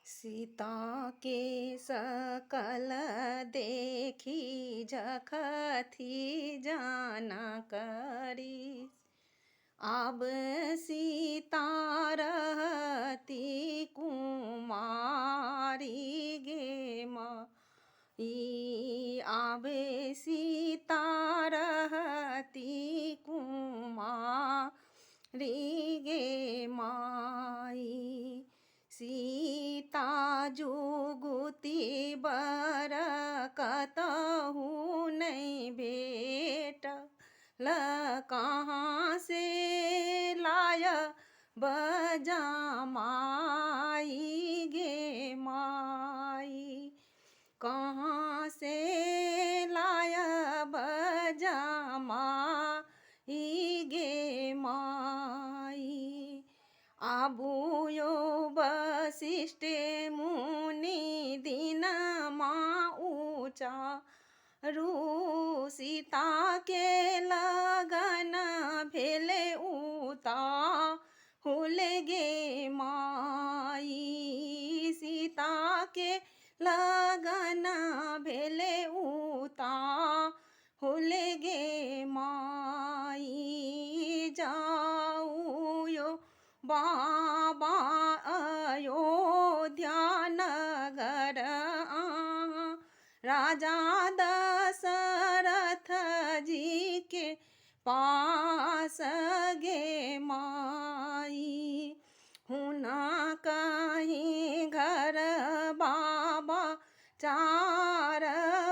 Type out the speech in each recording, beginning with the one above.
सीता के सकल देखी जखथी जाना करी। अब सीता रहती कुमारी गे माई। आबे सीता रहती कुमारी गे माई। सीता जुगुती बर कतहु नहीं भेट ल कहाँ से लाय बजमाई गे माई। कहाँ से लाय बजमाई गे माई। आबुयो वशिष्ठ मुनि दिन ऊँचा रू सीता के लगन भेले उता हुल गे माई। सीता के लगन भेले उता हुल गे माई। जाऊ यो बाबा अयोध्या नगर राजा दशरथ जी के पास गे माई। हुना कहीं घर बाबा चार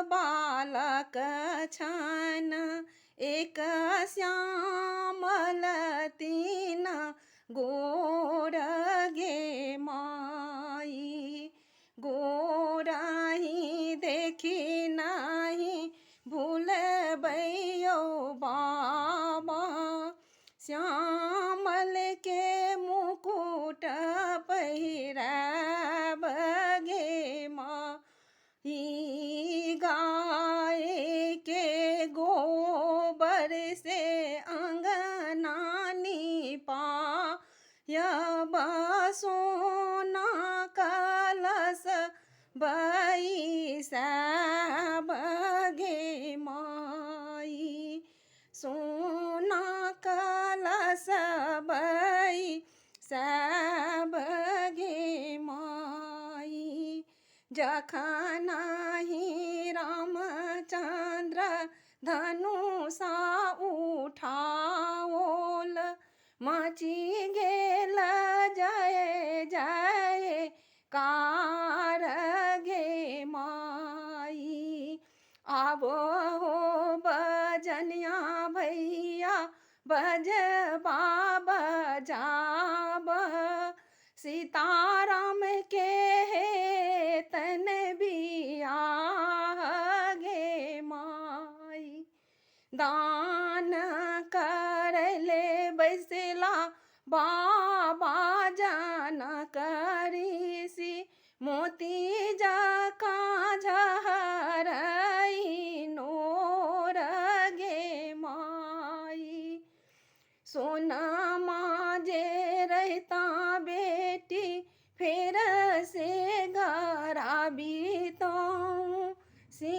बालक छन एक श्यामल तीन गोर गे माई। गोराही देखी नहीं भूल बैयो बाबा। श्यामल के मुकुट पहिरब गे माई। गाय के गोबर से अंगना नीपा यब सोना कलश बैसब गे माई। सोना कलश बैसब गे माई। जखन ही रामचंद्र धनुषा उठाओल मची गेल जय जय कार गे माई। आबो हो बजनिया भैया बजबा बजाब। सीताराम के हे तन बियाह गे माई। दान कर ले बैसला बाबा जन करी सी मोती जका झहरई नोर गे माई। सोनमा जे रहता बेटी फिर से घर आबी तो सी